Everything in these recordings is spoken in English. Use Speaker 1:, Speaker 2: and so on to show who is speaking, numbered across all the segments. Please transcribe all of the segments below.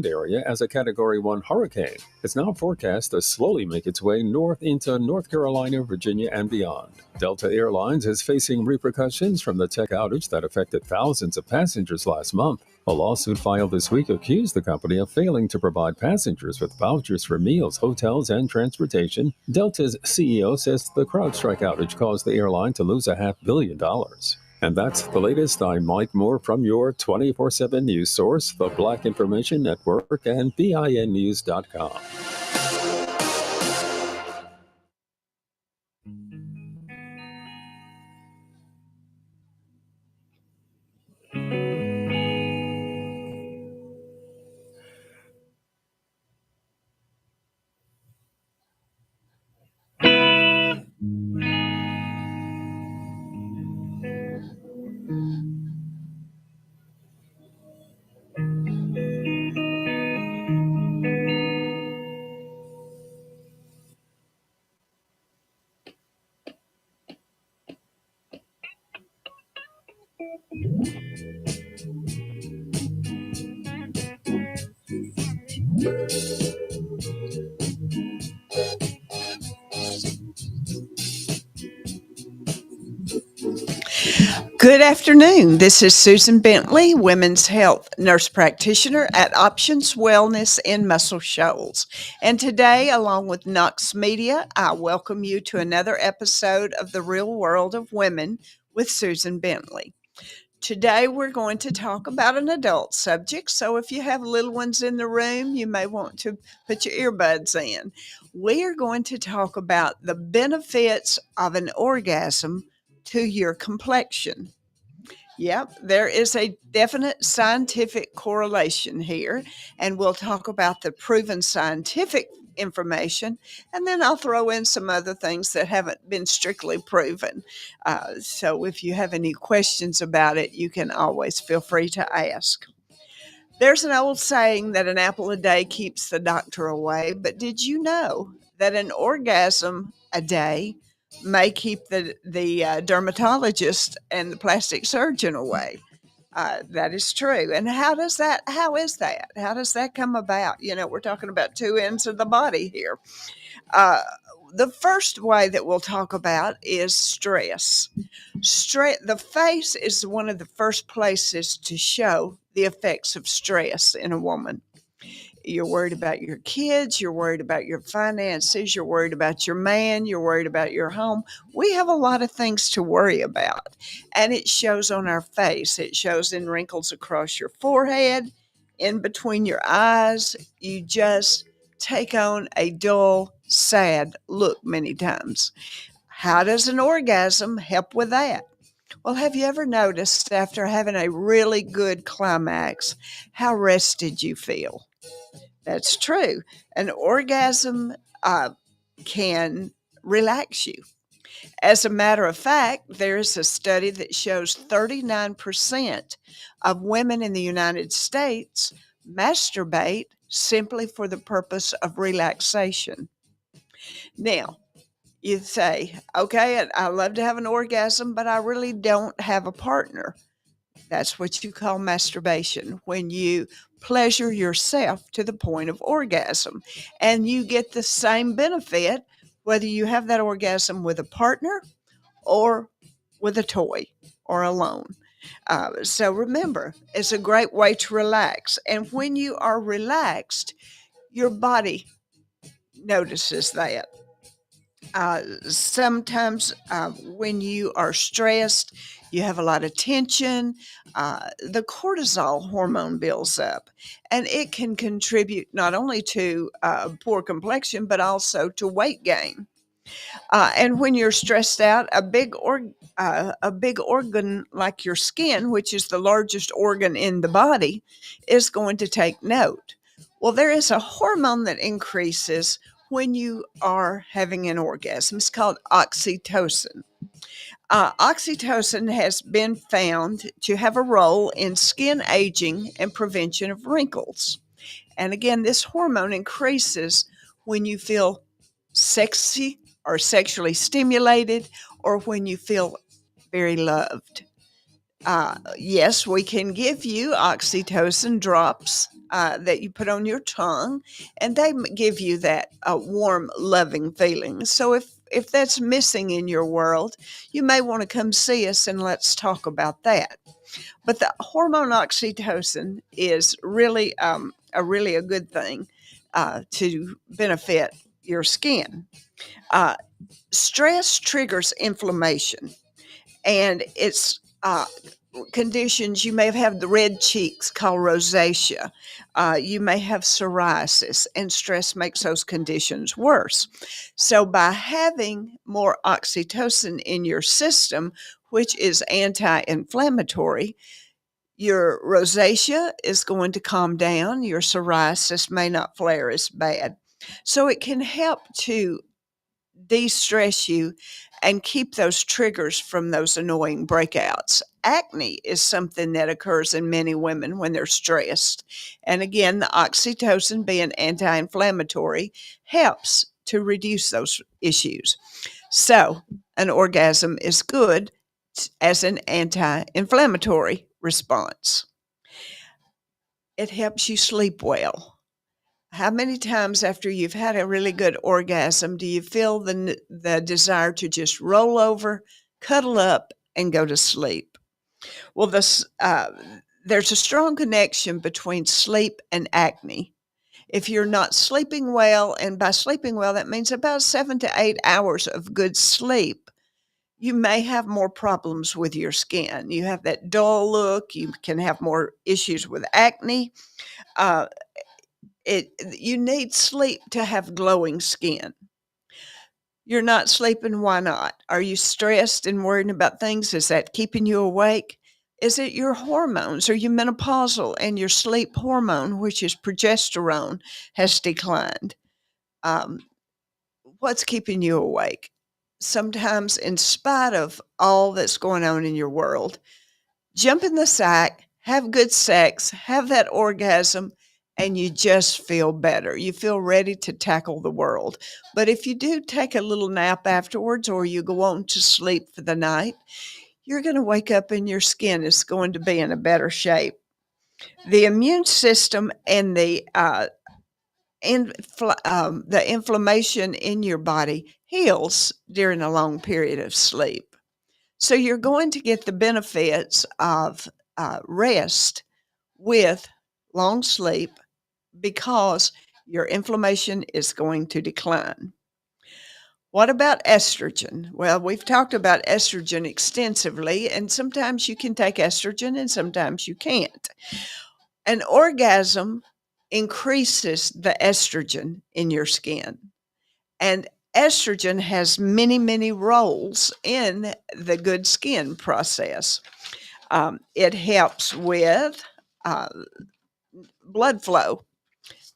Speaker 1: area as a Category 1 hurricane. It's now forecast to slowly make its way north into North Carolina, Virginia, and beyond. Delta Airlines is facing repercussions from the tech outage that affected thousands of passengers last month. A lawsuit filed this week accused the company of failing to provide passengers with vouchers for meals, hotels, and transportation. Delta's CEO says the CrowdStrike outage caused the airline to lose $500 million. And that's the latest. I'm Mike Moore from your 24/7 news source, the Black Information Network, and BINnews.com.
Speaker 2: Good afternoon. This is Susan Bentley, Women's Health Nurse Practitioner at Options Wellness in Muscle Shoals. And today, along with Knox Media, I welcome you to another episode of The Real World of Women with Susan Bentley. Today, we're going to talk about an adult subject. So if you have little ones in the room, you may want to put your earbuds in. We are going to talk about the benefits of an orgasm to your complexion. Yep, there is a definite scientific correlation here, and we'll talk about the proven scientific information, and then I'll throw in some other things that haven't been strictly proven. So if you have any questions about it, you can always feel free to ask. There's an old saying that an apple a day keeps the doctor away, but did you know that an orgasm a day may keep the dermatologist and the plastic surgeon away? That is true. And how is that? How does that come about? You know, we're talking about two ends of the body here. Uh, the first way that we'll talk about is stress. The face is one of the first places to show the effects of stress in a woman. You're worried about your kids, you're worried about your finances, you're worried about your man, you're worried about your home. We have a lot of things to worry about, and it shows on our face. It shows in wrinkles across your forehead, in between your eyes. You just take on a dull, sad look many times. How does an orgasm help with that? Well, have you ever noticed after having a really good climax how rested you feel? That's true. An orgasm can relax you. As a matter of fact, there is a study that shows 39% of women in the United States masturbate simply for the purpose of relaxation. Now, you say, okay, I love to have an orgasm, but I really don't have a partner. That's what you call masturbation, when you pleasure yourself to the point of orgasm. And you get the same benefit whether you have that orgasm with a partner or with a toy or alone. So remember, it's a great way to relax. And when you are relaxed, your body notices that. Sometimes when you are stressed, you have a lot of tension, the cortisol hormone builds up, and it can contribute not only to poor complexion, but also to weight gain. And when you're stressed out, a big organ like your skin, which is the largest organ in the body, is going to take note. Well, there is a hormone that increases when you are having an orgasm. It's called oxytocin. Oxytocin has been found to have a role in skin aging and prevention of wrinkles. And again, this hormone increases when you feel sexy or sexually stimulated, or when you feel very loved. Yes, we can give you oxytocin drops that you put on your tongue, and they give you that warm, loving feeling. So if that's missing in your world, you may want to come see us and let's talk about that. But the hormone oxytocin is really a good thing to benefit your skin. Uh, Stress triggers inflammation, and it's conditions. You may have had the red cheeks called rosacea. You may have psoriasis, and stress makes those conditions worse. So, by having more oxytocin in your system, which is anti inflammatory, your rosacea is going to calm down. Your psoriasis may not flare as bad. So, it can help to de stress you and keep those triggers from those annoying breakouts. Acne is something that occurs in many women when they're stressed. And again, the oxytocin, being anti inflammatory, helps to reduce those issues. So, an orgasm is good as an anti inflammatory response. It helps you sleep well. How many times after you've had a really good orgasm do you feel the desire to just roll over, cuddle up, and go to sleep? Well, there's a strong connection between sleep and acne. If you're not sleeping well, and by sleeping well, that means about 7 to 8 hours of good sleep, you may have more problems with your skin. You have that dull look. You can have more issues with acne. Uh, you need sleep to have glowing skin. You're not sleeping, why not? Are you stressed and worrying about things? Is that keeping you awake? Is it your hormones? Are you menopausal and your sleep hormone, which is progesterone, has declined? Um, what's keeping you awake? Sometimes, in spite of all that's going on in your world, jump in the sack, have good sex, have that orgasm, and you just feel better. You feel ready to tackle the world. But if you do take a little nap afterwards or you go on to sleep for the night, you're going to wake up and your skin is going to be in a better shape. The immune system and the inflammation in your body heals during a long period of sleep. So you're going to get the benefits of rest with long sleep because your inflammation is going to decline. What about estrogen? Well, we've talked about estrogen extensively, and sometimes you can take estrogen and sometimes you can't. An orgasm increases the estrogen in your skin. And estrogen has many, many roles in the good skin process. It helps with uh, blood flow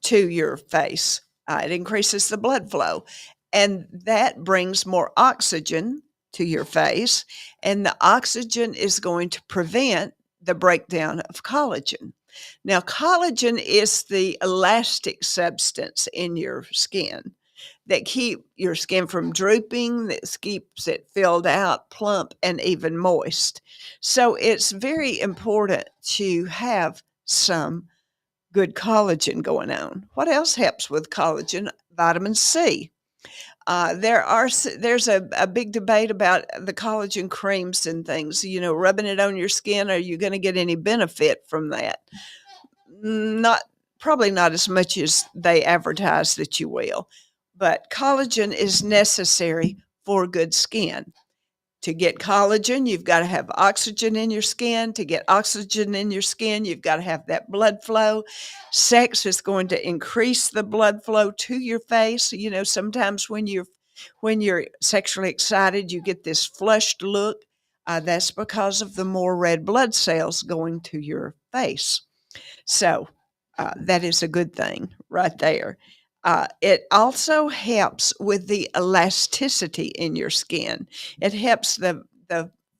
Speaker 2: to your face. It increases the blood flow, and that brings more oxygen to your face, and the oxygen is going to prevent the breakdown of collagen. Now, collagen is the elastic substance in your skin that keep your skin from drooping, that keeps it filled out, plump, and even moist. So it's very important to have some good collagen going on. What else helps with collagen? Vitamin C. There's a big debate about the collagen creams and things. You know, rubbing it on your skin. Are you going to get any benefit from that? Not Probably not as much as they advertise that you will. But collagen is necessary for good skin. To get collagen, you've got to have oxygen in your skin. To get oxygen in your skin, you've got to have that blood flow. Sex is going to increase the blood flow to your face. You know, sometimes when you're sexually excited, you get this flushed look. That's because of the more red blood cells going to your face. So that is a good thing right there. It also helps with the elasticity in your skin. It helps the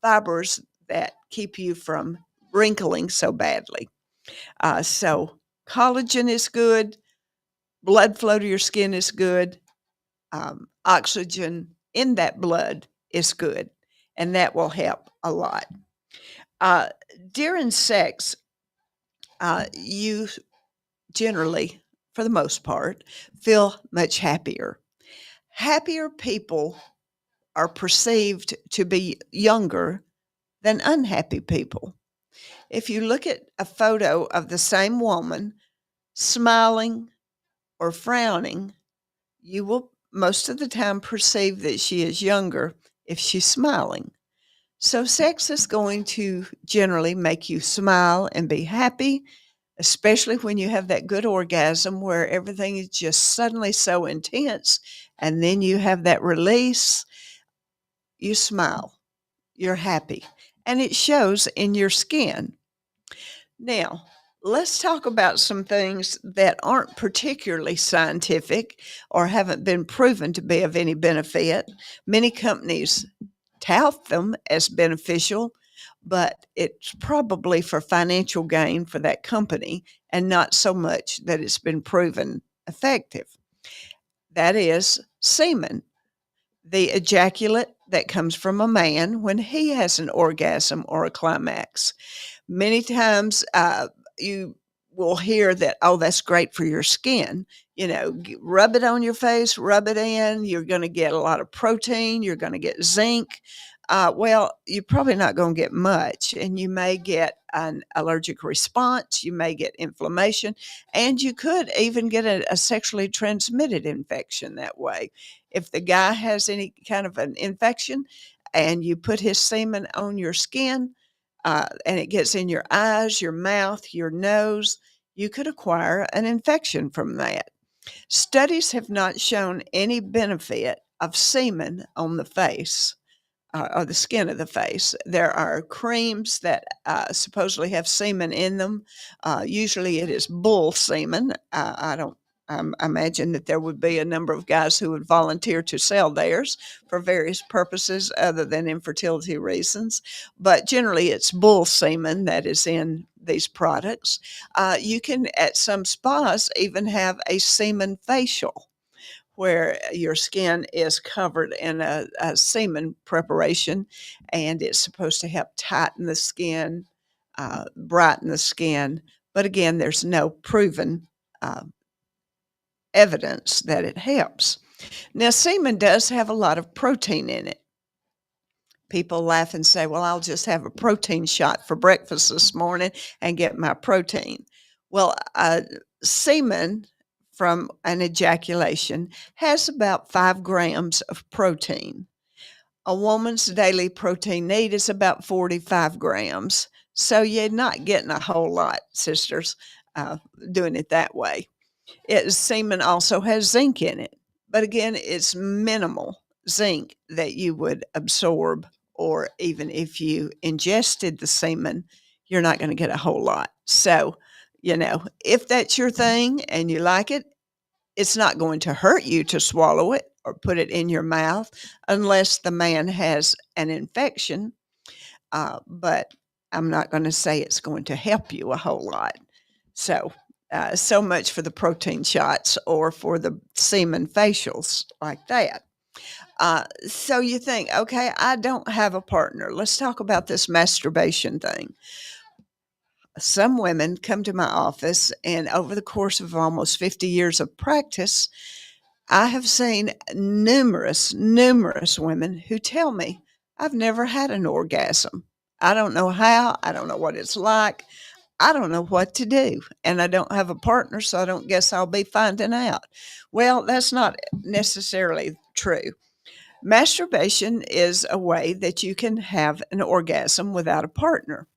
Speaker 2: fibers that keep you from wrinkling so badly. So collagen is good. Blood flow to your skin is good. Oxygen in that blood is good, and that will help a lot. Uh, During sex, you generally, for the most part, feel much happier. Happier people are perceived to be younger than unhappy people. If you look at a photo of the same woman smiling or frowning, you will most of the time perceive that she is younger if she's smiling. So, sex is going to generally make you smile and be happy, especially when you have that good orgasm where everything is just suddenly so intense. And then you have that release, you smile, you're happy, and it shows in your skin. Now, let's talk about some things that aren't particularly scientific or haven't been proven to be of any benefit. Many companies tout them as beneficial, but it's probably for financial gain for that company and not so much that it's been proven effective. That is semen, the ejaculate that comes from a man when he has an orgasm or a climax. Many times you will hear that, oh, that's great for your skin. Rub it on your face, rub it in. You're going to get a lot of protein. You're going to get zinc. Well, you're probably not going to get much, and you may get an allergic response. You may get inflammation, and you could even get a sexually transmitted infection that way. If the guy has any kind of an infection and you put his semen on your skin, and it gets in your eyes, your mouth, your nose, you could acquire an infection from that. Studies have not shown any benefit of semen on the face or the skin of the face. There are creams that supposedly have semen in them. Usually it is bull semen. I don't. I imagine that there would be a number of guys who would volunteer to sell theirs for various purposes other than infertility reasons. But generally, it's bull semen that is in these products. You can, at some spas, even have a semen facial where your skin is covered in a semen preparation, and it's supposed to help tighten the skin, brighten the skin. But again, there's no proven uh, evidence that it helps. Now, semen does have a lot of protein in it. People laugh and say, well, I'll just have a protein shot for breakfast this morning and get my protein. Well, semen from an ejaculation has about 5 grams of protein. A woman's daily protein need is about 45 grams. So you're not getting a whole lot, sisters, doing it that way. Semen also has zinc in it, but again, it's minimal zinc that you would absorb, or even if you ingested the semen, you're not going to get a whole lot. So, if that's your thing and you like it, it's not going to hurt you to swallow it or put it in your mouth unless the man has an infection. But I'm not going to say it's going to help you a whole lot. So much for the protein shots or for the semen facials like that. So you think, okay, I don't have a partner. Let's talk about this masturbation thing. Some women come to my office, and over the course of almost 50 years of practice, I have seen numerous women who tell me, I've never had an orgasm. I don't know how. I don't know what it's like. I don't know what to do. And I don't have a partner, so I don't guess I'll be finding out. Well, that's not necessarily true. Masturbation is a way that you can have an orgasm without a partner.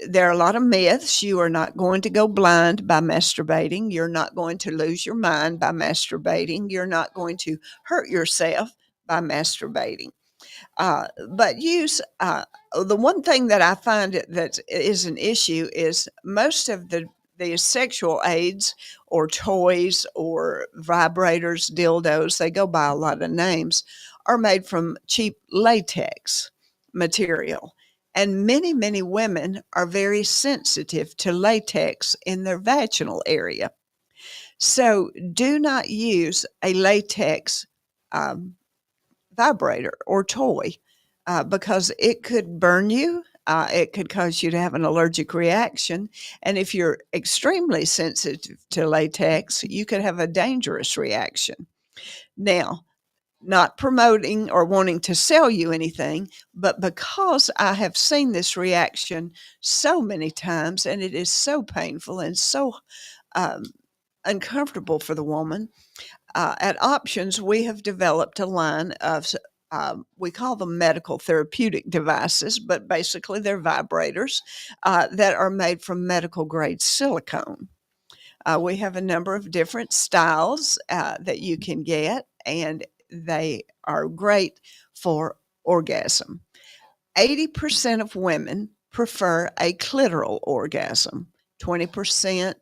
Speaker 2: There are a lot of myths. You are not going to go blind by masturbating. You're not going to lose your mind by masturbating. You're not going to hurt yourself by masturbating. But the one thing that I find that is an issue is most of the sexual aids or toys or vibrators, dildos, they go by a lot of names, are made from cheap latex material. And many women are very sensitive to latex in their vaginal area. So do not use a latex vibrator or toy because it could burn you. It could cause you to have an allergic reaction. And if you're extremely sensitive to latex, you could have a dangerous reaction. Now, not promoting or wanting to sell you anything, but because I have seen this reaction so many times and it is so painful and so um, uncomfortable for the woman, at Options, we have developed a line of, we call them medical therapeutic devices, but basically they're vibrators that are made from medical grade silicone. We have a number of different styles that you can get, and they are great for orgasm. 80% of women prefer a clitoral orgasm, 20%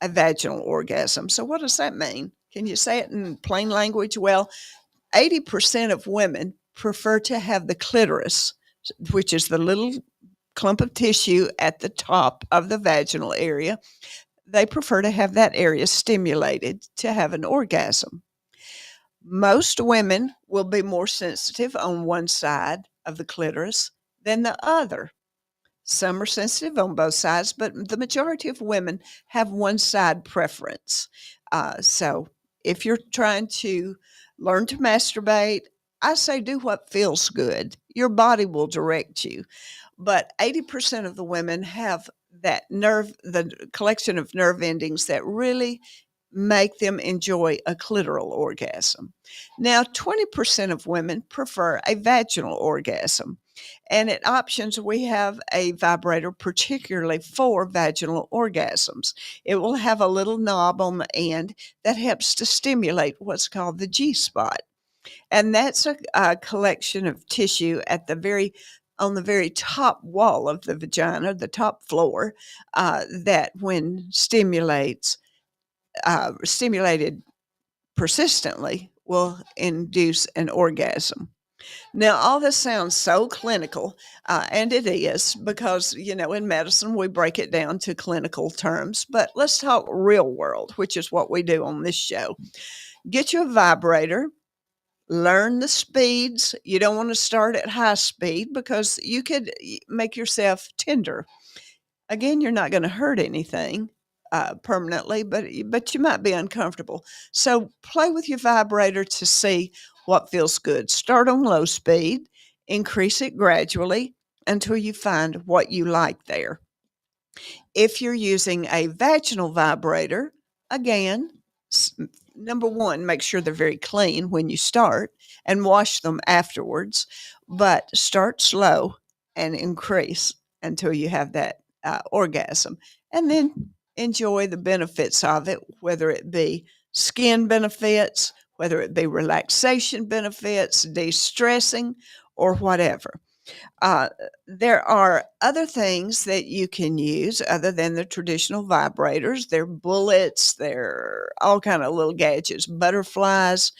Speaker 2: a vaginal orgasm. So, what does that mean? Can you say it in plain language? Well, 80% of women prefer to have the clitoris, which is the little clump of tissue at the top of the vaginal area. They prefer to have that area stimulated to have an orgasm. Most women will be more sensitive on one side of the clitoris than the other. Some are sensitive on both sides, but the majority of women have one side preference. So if you're trying to learn to masturbate, I say do what feels good. Your body will direct you. But 80% of the women have that nerve, the collection of nerve endings that really make them enjoy a clitoral orgasm. Now, 20% of women prefer a vaginal orgasm. And at Options, we have a vibrator particularly for vaginal orgasms. It will have a little knob on the end that helps to stimulate what's called the G spot. And that's a collection of tissue at the on the very top wall of the vagina, the top floor, that when stimulated persistently will induce an orgasm. Now, all this sounds so clinical, and it is because, in medicine, we break it down to clinical terms. But let's talk real world, which is what we do on this show. Get you a vibrator, learn the speeds. You don't want to start at high speed because you could make yourself tender. Again, you're not going to hurt anything permanently, but you might be uncomfortable. So play with your vibrator to see what feels good. Start on low speed, increase it gradually until you find what you like there. If you're using a vaginal vibrator, again, number one, make sure they're very clean when you start and wash them afterwards, but start slow and increase until you have that orgasm. And then enjoy the benefits of it, whether it be skin benefits, whether it be relaxation benefits, de stressing, or whatever. Uh, there are other things that you can use other than the traditional vibrators. They're bullets, they're all kind of little gadgets, butterflies.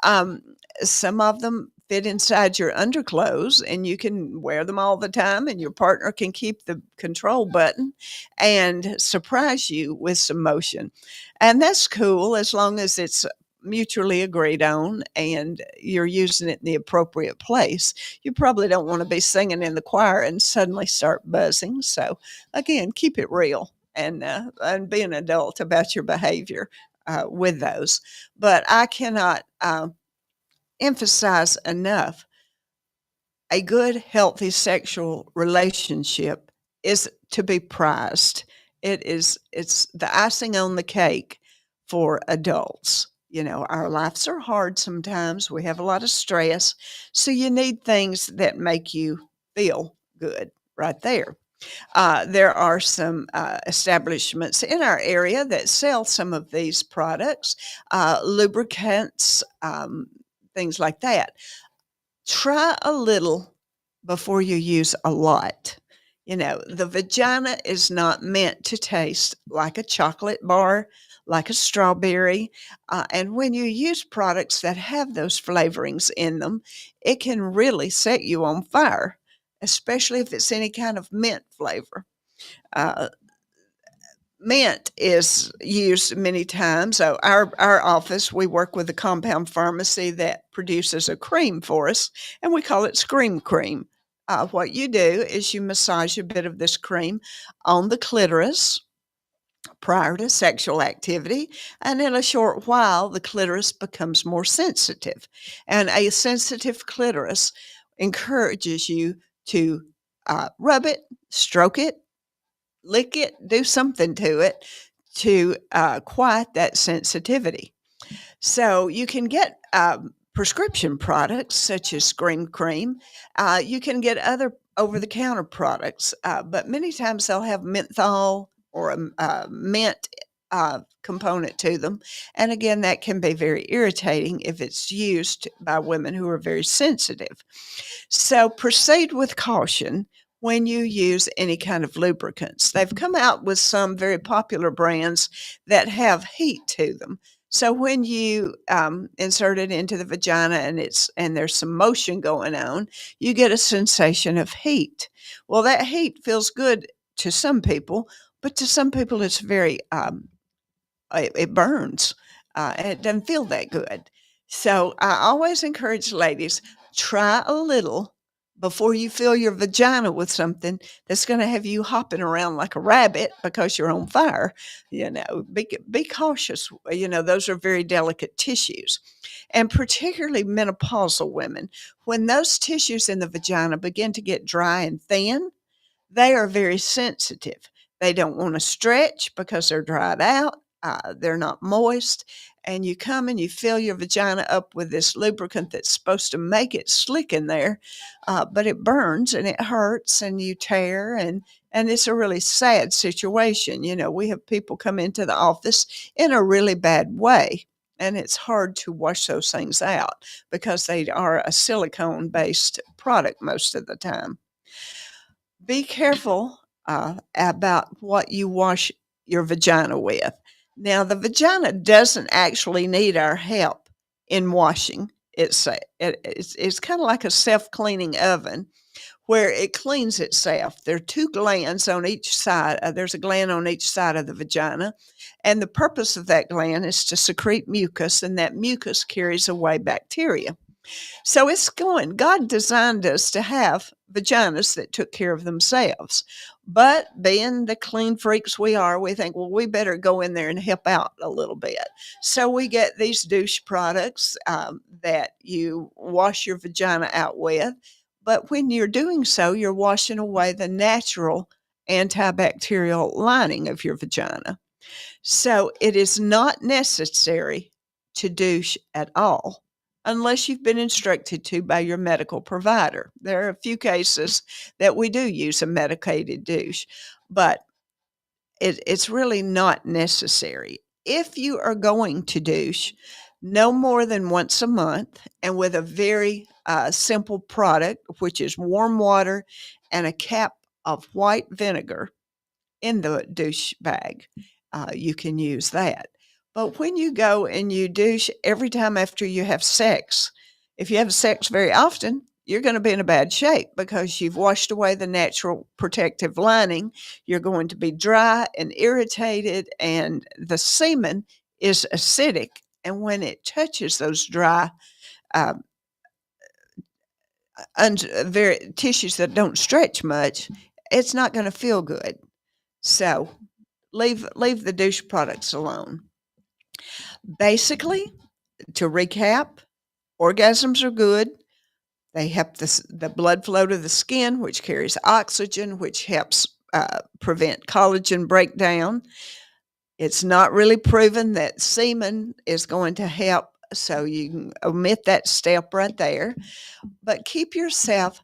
Speaker 2: Um, some of them fit inside your underclothes and you can wear them all the time, and your partner can keep the control button and surprise you with some motion. And that's cool as long as it's mutually agreed on and you're using it in the appropriate place. You probably don't want to be singing in the choir and suddenly start buzzing. So again, keep it real and be an adult about your behavior with those. But I cannot emphasize enough, a good, healthy sexual relationship is to be prized. It's the icing on the cake for adults. Our lives are hard sometimes. We have a lot of stress. So you need things that make you feel good right there. There are some establishments in our area that sell some of these products, lubricants, things like that. Try a little before you use a lot. The vagina is not meant to taste like a chocolate bar, like a strawberry. And when you use products that have those flavorings in them, it can really set you on fire, especially if it's any kind of mint flavor. Uh, Mint is used many times. So our office, we work with a compound pharmacy that produces a cream for us, and we call it Scream Cream. what you do is you massage a bit of this cream on the clitoris prior to sexual activity, and in a short while, the clitoris becomes more sensitive. And a sensitive clitoris encourages you to rub it, stroke it, lick it, do something to it to quiet that sensitivity. So you can get prescription products such as Scream Cream. You can get other over the counter products, but many times they'll have menthol or a mint component to them. And again, that can be very irritating if it's used by women who are very sensitive. So proceed with caution when you use any kind of lubricants. They've come out with some very popular brands that have heat to them. So when you insert it into the vagina and there's some motion going on, you get a sensation of heat. Well, that heat feels good to some people, but to some people it's very it burns and it doesn't feel that good. So I always encourage ladies, try a little before you fill your vagina with something that's going to have you hopping around like a rabbit because you're on fire. Be cautious. Those are very delicate tissues, and particularly menopausal women. When those tissues in the vagina begin to get dry and thin, they are very sensitive. They don't want to stretch because they're dried out. They're not moist. And you come and you fill your vagina up with this lubricant that's supposed to make it slick in there, but it burns and it hurts and you tear and it's a really sad situation. We have people come into the office in a really bad way, and it's hard to wash those things out because they are a silicone based product most of the time. Be careful about what you wash your vagina with. Now, the vagina doesn't actually need our help in washing. It's kind of like a self-cleaning oven where it cleans itself. There are two glands on each side. There's a gland on each side of the vagina, and the purpose of that gland is to secrete mucus, and that mucus carries away bacteria. So it's going. God designed us to have vaginas that took care of themselves. But being the clean freaks we are, we think, well, we better go in there and help out a little bit. So we get these douche products that you wash your vagina out with. But when you're doing so, you're washing away the natural antibacterial lining of your vagina. So it is not necessary to douche at all unless you've been instructed to by your medical provider. There are a few cases that we do use a medicated douche, but it's really not necessary. If you are going to douche, no more than once a month and with a very simple product, which is warm water and a cap of white vinegar in the douche bag. You can use that. But when you go and you douche every time after you have sex, if you have sex very often, you're going to be in a bad shape because you've washed away the natural protective lining. You're going to be dry and irritated, and the semen is acidic. And when it touches those dry uh, tissues that don't stretch much, it's not going to feel good. So leave the douche products alone. Basically, to recap, orgasms are good. They help the blood flow to the skin, which carries oxygen, which helps prevent collagen breakdown. It's not really proven that semen is going to help, so you can omit that step right there. But keep yourself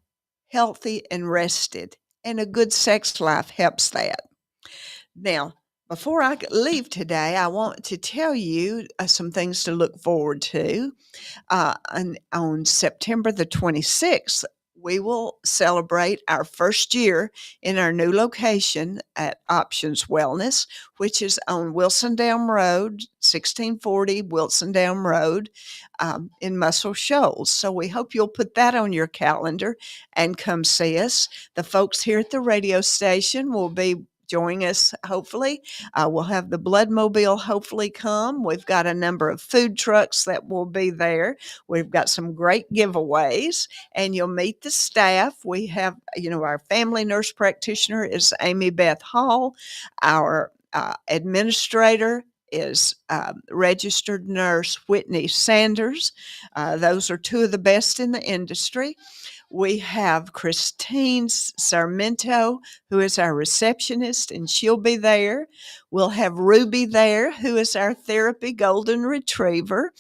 Speaker 2: healthy and rested, and a good sex life helps that. Now, before I leave today, I want to tell you some things to look forward to. On September the 26th, we will celebrate our first year in our new location at Options Wellness, which is on Wilson Dam Road, 1640 Wilson Dam Road in Muscle Shoals. So we hope you'll put that on your calendar and come see us. The folks here at the radio station will be join us, hopefully. We'll have the Bloodmobile hopefully come. We've got a number of food trucks that will be there. We've got some great giveaways, and you'll meet the staff. We have, our family nurse practitioner is Amy Beth Hall. Our administrator is registered nurse Whitney Sanders. Those are two of the best in the industry. We have Christine Sarmento, who is our receptionist, and she'll be there. We'll have Ruby there, who is our therapy golden retriever,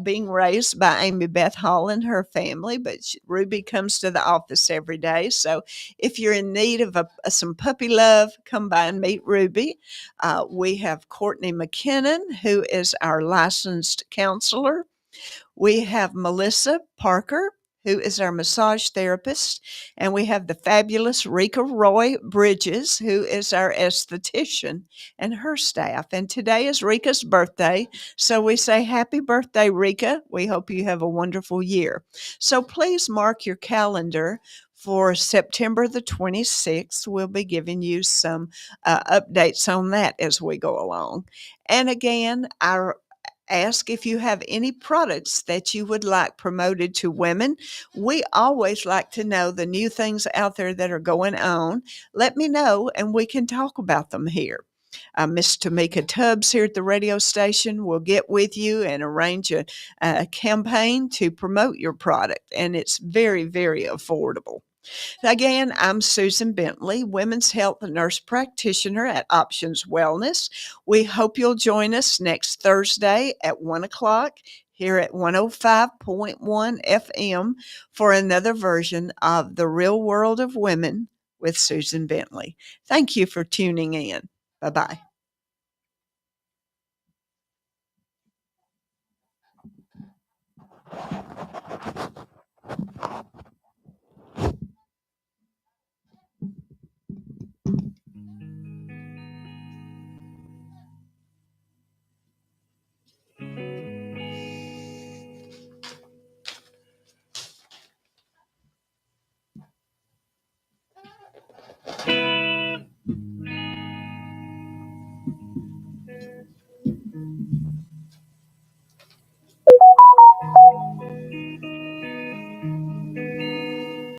Speaker 2: being raised by Amy Beth Hall and her family. But Ruby comes to the office every day. So if you're in need of some puppy love, come by and meet Ruby. We have Courtney McKinnon, who is our licensed counselor. We have Melissa Parker, who is our massage therapist, and we have the fabulous Rika Roy Bridges, who is our esthetician, and her staff. And today is Rika's birthday, so we say happy birthday, Rika. We hope you have a wonderful year. So please mark your calendar for September the 26th. We'll be giving you some updates on that as we go along. And again, ask if you have any products that you would like promoted to women. We always like to know the new things out there that are going on. Let me know, and we can talk about them here. Miss Tamika Tubbs here at the radio station will get with you and arrange a campaign to promote your product, and it's very, very affordable. Again, I'm Susan Bentley, Women's Health Nurse Practitioner at Options Wellness. We hope you'll join us next Thursday at 1 o'clock here at 105.1 FM for another version of The Real World of Women with Susan Bentley. Thank you for tuning in. Bye-bye.